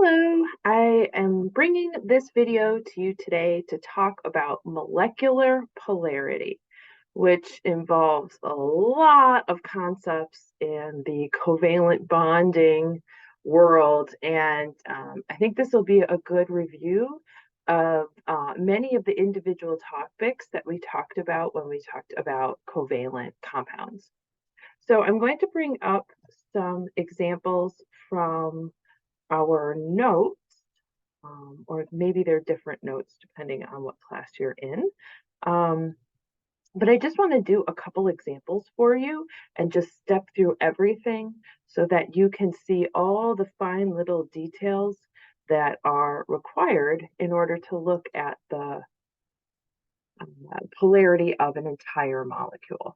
Hello, I am bringing this video to you today to talk about molecular polarity, which involves a lot of concepts in the covalent bonding world. And I think this will be a good review of many of the individual topics that we talked about when we talked about covalent compounds. So I'm going to bring up some examples from our notes, or maybe they're different notes depending on what class you're in. Um, but I just want to do a couple examples for you and just step through everything so that you can see all the fine little details that are required in order to look at the polarity of an entire molecule.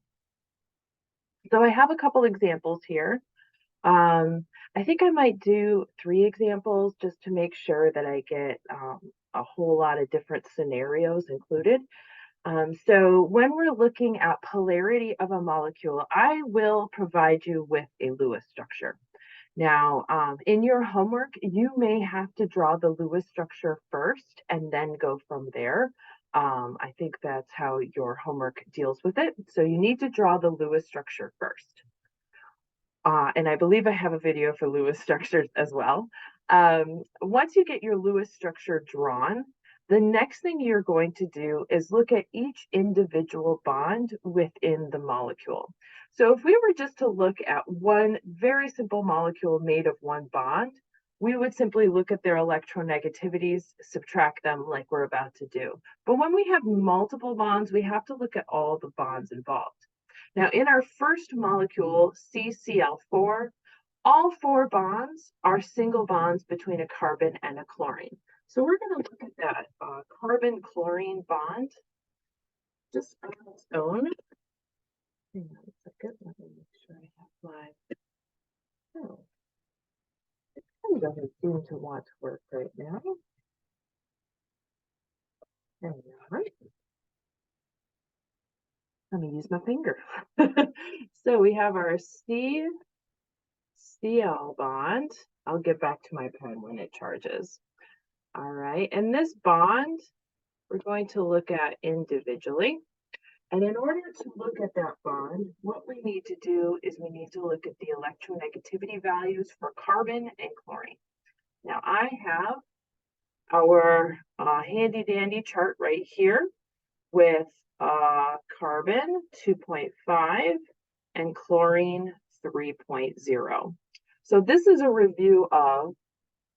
So I have a couple examples here. I think I might do 3 examples just to make sure that I get a whole lot of different scenarios included. So when we're looking at polarity of a molecule, I will provide you with a Lewis structure. Now, in your homework, you may have to draw the Lewis structure first and then go from there. I think that's how your homework deals with it. So you need to draw the Lewis structure first. And I believe I have a video for Lewis structures as well. Once you get your Lewis structure drawn, the next thing you're going to do is look at each individual bond within the molecule. So if we were just to look at one very simple molecule made of one bond, we would simply look at their electronegativities, subtract them like we're about to do. But when we have multiple bonds, we have to look at all the bonds involved. Now, in our first molecule, CCl4, all 4 bonds are single bonds between a carbon and a chlorine. So we're going to look at that carbon-chlorine bond just on its own. Hang on a second, let me make sure I have my... Oh, it kind of doesn't seem to want to work right now. Hang on. Let me use my finger. So we have our CCl bond. I'll get back to my pen when it charges. All right, and this bond we're going to look at individually. And in order to look at that bond, what we need to do is we need to look at the electronegativity values for carbon and chlorine. Now I have our handy dandy chart right here with carbon 2.5 and chlorine 3.0. So this is a review of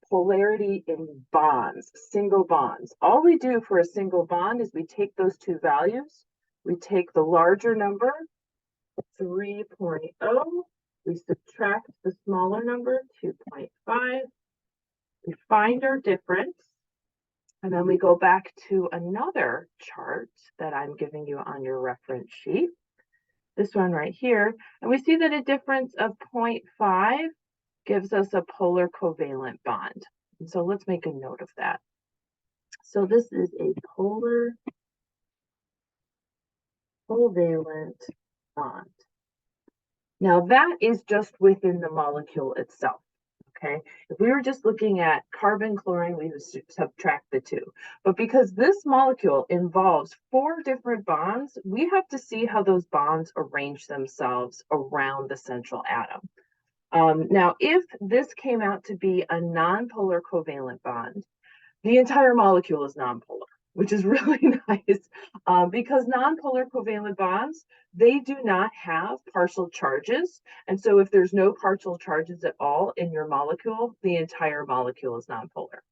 polarity in bonds, single bonds. All we do for a single bond is we take those 2 values, we take the larger number, 3.0, we subtract the smaller number, 2.5, we find our difference, and then we go back to another chart that I'm giving you on your reference sheet, this one right here, and we see that a difference of 0.5 gives us a polar covalent bond. And so let's make a note of that. So this is a polar covalent bond. Now that is just within the molecule itself, okay? If we were just looking at carbon, chlorine, we would subtract the 2. But because this molecule involves 4 different bonds, we have to see how those bonds arrange themselves around the central atom. Now, if this came out to be a nonpolar covalent bond, the entire molecule is nonpolar, which is really nice because nonpolar covalent bonds, they do not have partial charges. And so if there's no partial charges at all in your molecule, the entire molecule is nonpolar.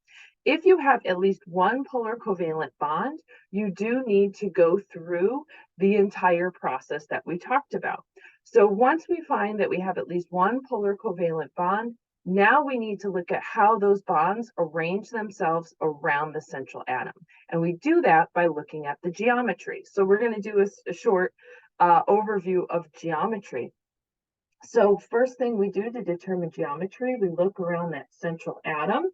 If you have at least one polar covalent bond, you do need to go through the entire process that we talked about. So once we find that we have at least one polar covalent bond, now we need to look at how those bonds arrange themselves around the central atom. And we do that by looking at the geometry. So we're going to do a short overview of geometry. So first thing we do to determine geometry, we look around that central atom.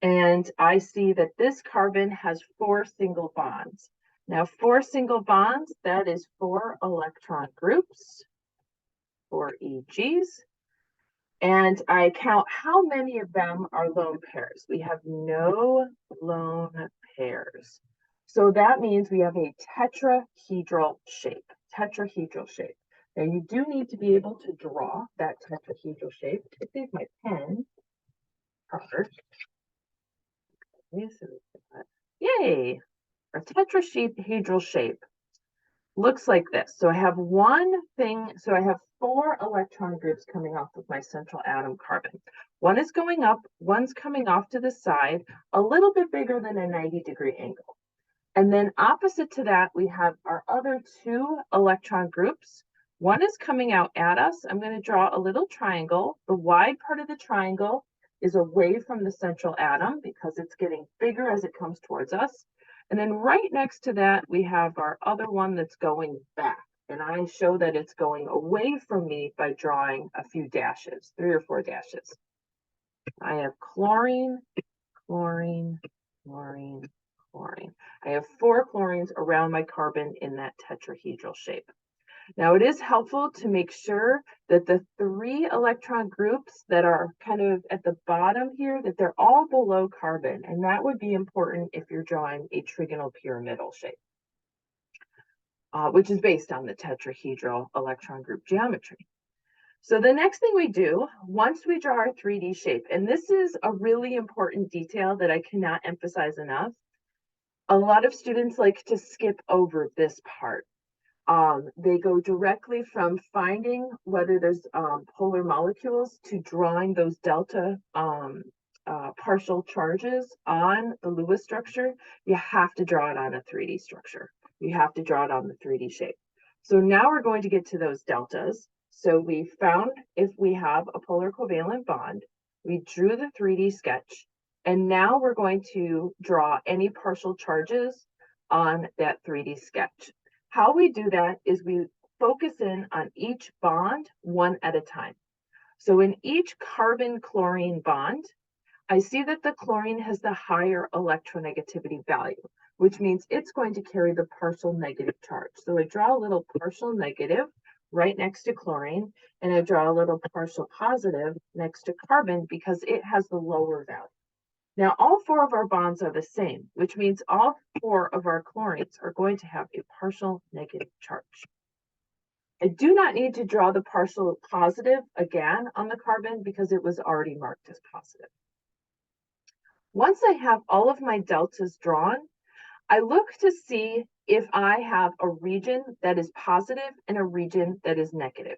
And I see that this carbon has 4 single bonds. Now, 4 single bonds, that is 4 electron groups, 4 EGs. And I count how many of them are lone pairs. We have no lone pairs. So that means we have a tetrahedral shape. Tetrahedral shape. Now you do need to be able to draw that tetrahedral shape. I save my pen card. Yay! A tetrahedral shape looks like this. So I have so I have 4 electron groups coming off of my central atom carbon. One is going up, one's coming off to the side, a little bit bigger than a 90-degree angle. And then opposite to that, we have our other 2 electron groups. One is coming out at us. I'm going to draw a little triangle. The wide part of the triangle is away from the central atom because it's getting bigger as it comes towards us. And then right next to that, we have our other one that's going back. And I show that it's going away from me by drawing a few dashes, 3 or 4 dashes. I have chlorine, chlorine, chlorine, chlorine. I have 4 chlorines around my carbon in that tetrahedral shape. Now it is helpful to make sure that the 3 electron groups that are kind of at the bottom here, that they're all below carbon, and that would be important if you're drawing a trigonal pyramidal shape, which is based on the tetrahedral electron group geometry. So the next thing we do, once we draw our 3D shape, and this is a really important detail that I cannot emphasize enough, a lot of students like to skip over this part. They go directly from finding whether there's polar molecules to drawing those delta partial charges on the Lewis structure. You have to draw it on a 3D structure. You have to draw it on the 3D shape. So now we're going to get to those deltas. So we found if we have a polar covalent bond, we drew the 3D sketch, and now we're going to draw any partial charges on that 3D sketch. How we do that is we focus in on each bond one at a time. So in each carbon-chlorine bond, I see that the chlorine has the higher electronegativity value, which means it's going to carry the partial negative charge. So I draw a little partial negative right next to chlorine, and I draw a little partial positive next to carbon because it has the lower value. Now, all 4 of our bonds are the same, which means all 4 of our chlorines are going to have a partial negative charge. I do not need to draw the partial positive again on the carbon because it was already marked as positive. Once I have all of my deltas drawn, I look to see if I have a region that is positive and a region that is negative.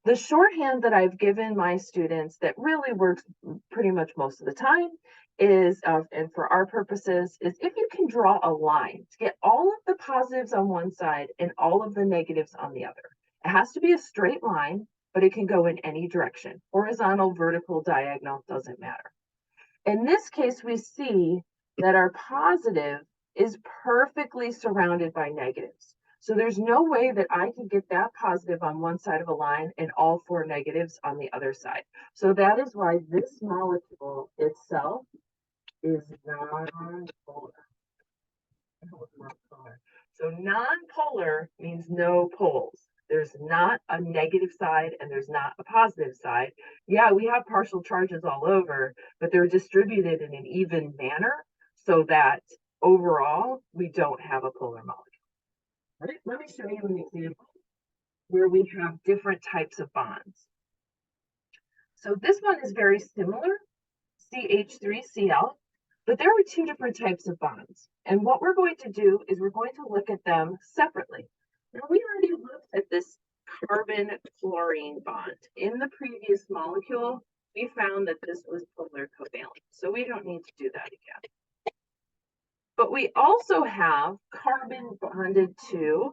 The shorthand that I've given my students that really works pretty much most of the time is, and for our purposes, is if you can draw a line to get all of the positives on one side and all of the negatives on the other. It has to be a straight line, but it can go in any direction. Horizontal, vertical, diagonal, doesn't matter. In this case, we see that our positive is perfectly surrounded by negatives. So there's no way that I can get that positive on one side of a line and all 4 negatives on the other side. So that is why this molecule itself is non-polar. So non-polar means no poles. There's not a negative side and there's not a positive side. Yeah, we have partial charges all over, but they're distributed in an even manner so that overall we don't have a polar molecule. All right, let me show you an example where we have different types of bonds. So this one is very similar, CH3Cl, but there are 2 different types of bonds. And what we're going to do is we're going to look at them separately. Now we already looked at this carbon-chlorine bond. In the previous molecule, we found that this was polar covalent, so we don't need to do that again. But we also have carbon bonded to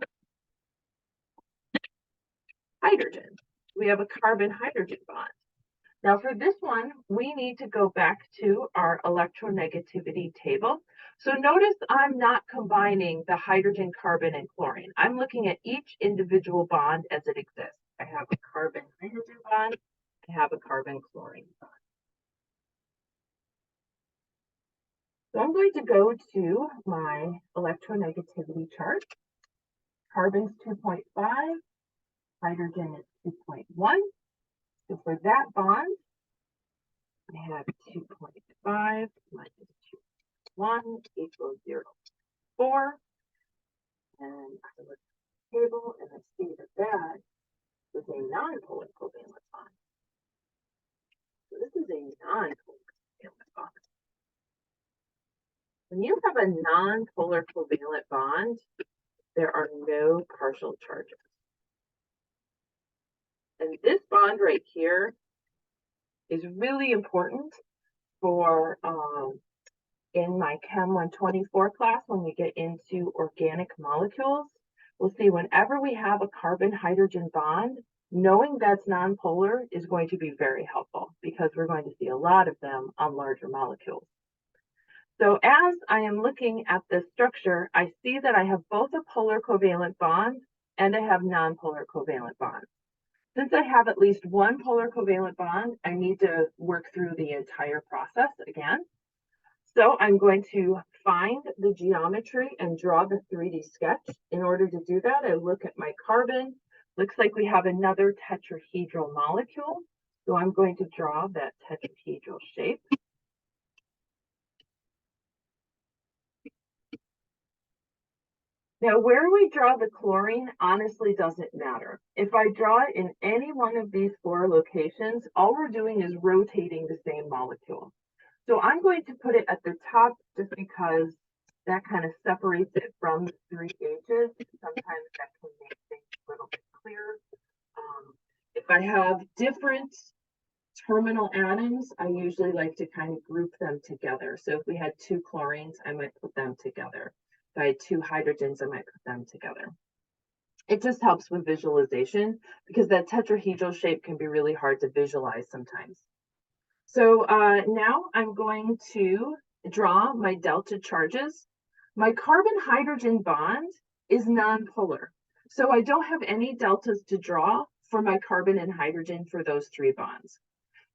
hydrogen. We have a carbon-hydrogen bond. Now for this one, we need to go back to our electronegativity table. So notice I'm not combining the hydrogen, carbon, and chlorine. I'm looking at each individual bond as it exists. I have a carbon-hydrogen bond. I have a carbon-chlorine bond. So I'm going to go to my electronegativity chart. Carbon's 2.5, hydrogen is 2.1. So for that bond, have 2.5 minus 2.1 equals 0.4. And I look at the table and I see that that is a non-polar covalent bond. So this is a non-polar covalent bond. When you have a non-polar covalent bond, there are no partial charges. And this bond right here is really important for in my Chem 124 class when we get into organic molecules. We'll see whenever we have a carbon-hydrogen bond, knowing that's nonpolar is going to be very helpful because we're going to see a lot of them on larger molecules. So as I am looking at this structure, I see that I have both a polar covalent bond and I have nonpolar covalent bonds. Since I have at least one polar covalent bond, I need to work through the entire process again. So I'm going to find the geometry and draw the 3D sketch. In order to do that, I look at my carbon. Looks like we have another tetrahedral molecule. So I'm going to draw that tetrahedral shape. Now, where we draw the chlorine honestly doesn't matter. If I draw it in any one of these 4 locations, all we're doing is rotating the same molecule. So I'm going to put it at the top just because that kind of separates it from the 3 H's. Sometimes that can make things a little bit clearer. If I have different terminal atoms, I usually like to kind of group them together. So if we had 2 chlorines, I might put them together. If I had 2 hydrogens, I might put them together. It just helps with visualization because that tetrahedral shape can be really hard to visualize sometimes. So now I'm going to draw my delta charges. My carbon-hydrogen bond is nonpolar. So I don't have any deltas to draw for my carbon and hydrogen for those 3 bonds.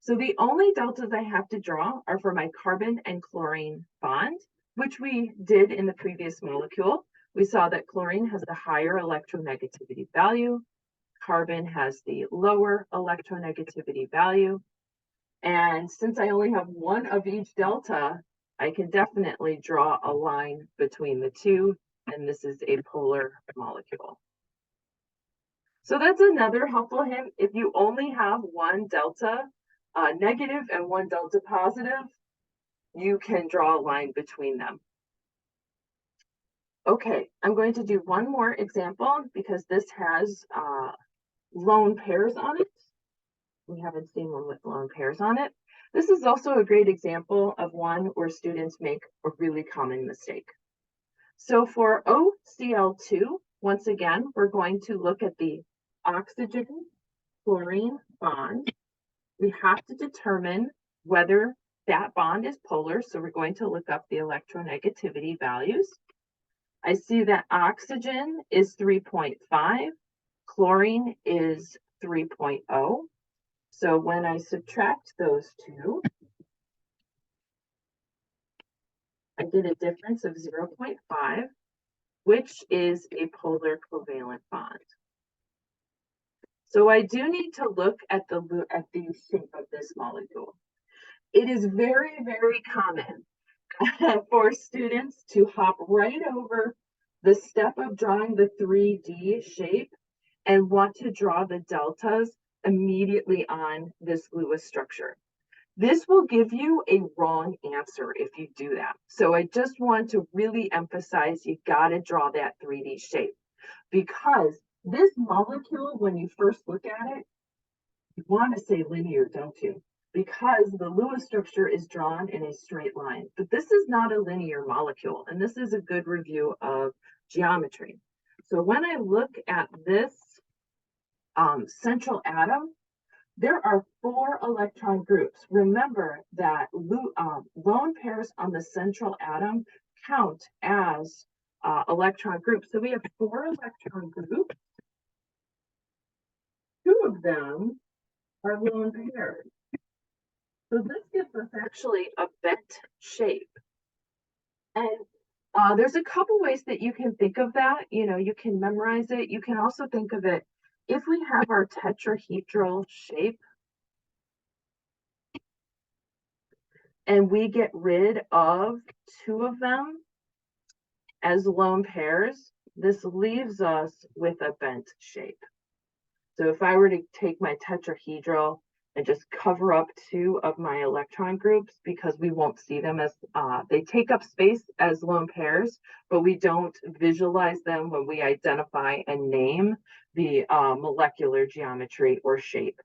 So the only deltas I have to draw are for my carbon and chlorine bond, which we did in the previous molecule. We saw that chlorine has the higher electronegativity value. Carbon has the lower electronegativity value. And since I only have one of each delta, I can definitely draw a line between the 2, and this is a polar molecule. So that's another helpful hint. If you only have one delta negative and one delta positive, you can draw a line between them. Okay, I'm going to do one more example because this has lone pairs on it. We haven't seen one with lone pairs on it. This is also a great example of one where students make a really common mistake. So for OCl2, once again, we're going to look at the oxygen chlorine bond. We have to determine whether that bond is polar. So we're going to look up the electronegativity values. I see that oxygen is 3.5, chlorine is 3.0. So when I subtract those 2, I get a difference of 0.5, which is a polar covalent bond. So I do need to look at the shape of this molecule. It is very, very common for students to hop right over the step of drawing the 3D shape and want to draw the deltas immediately on this Lewis structure. This will give you a wrong answer if you do that. So I just want to really emphasize you got to draw that 3D shape because this molecule, when you first look at it, you want to say linear, don't you? Because the Lewis structure is drawn in a straight line. But this is not a linear molecule, and this is a good review of geometry. So when I look at this central atom, there are 4 electron groups. Remember that lone pairs on the central atom count as electron groups. So we have 4 electron groups. 2 of them are lone pairs. So this gives us actually a bent shape. And there's a couple ways that you can think of that. You know, you can memorize it. You can also think of it, if we have our tetrahedral shape, and we get rid of two of them as lone pairs, this leaves us with a bent shape. So if I were to take my tetrahedral and just cover up two of my electron groups, because we won't see them as, they take up space as lone pairs, but we don't visualize them when we identify and name the molecular geometry or shape.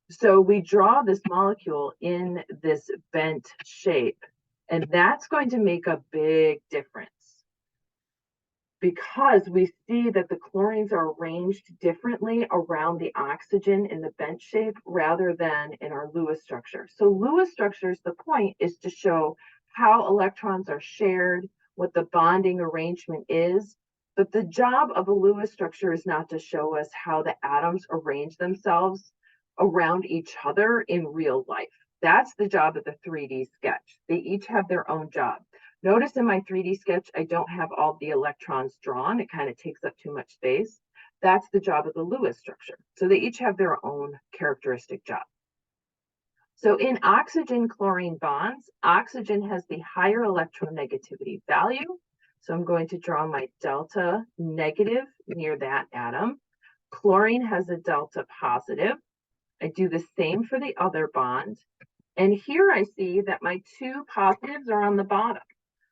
So we draw this molecule in this bent shape, and that's going to make a big difference, because we see that the chlorines are arranged differently around the oxygen in the bent shape rather than in our Lewis structure. So Lewis structures, the point is to show how electrons are shared, what the bonding arrangement is, but the job of a Lewis structure is not to show us how the atoms arrange themselves around each other in real life. That's the job of the 3D sketch. They each have their own job. Notice in my 3D sketch, I don't have all the electrons drawn. It kind of takes up too much space. That's the job of the Lewis structure. So they each have their own characteristic job. So in oxygen-chlorine bonds, oxygen has the higher electronegativity value. So I'm going to draw my delta negative near that atom. Chlorine has a delta positive. I do the same for the other bond. And here I see that my two positives are on the bottom.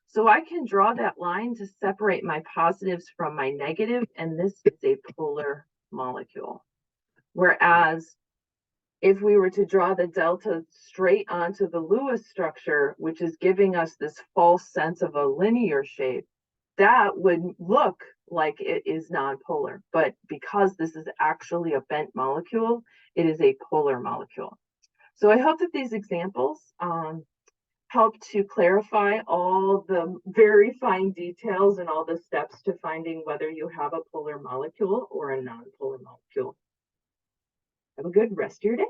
So I can draw that line to separate my positives from my negative, and this is a polar molecule. Whereas if we were to draw the delta straight onto the Lewis structure, which is giving us this false sense of a linear shape, that would look like it is nonpolar. But because this is actually a bent molecule, it is a polar molecule. So I hope that these examples help to clarify all the very fine details and all the steps to finding whether you have a polar molecule or a nonpolar molecule. Have a good rest of your day.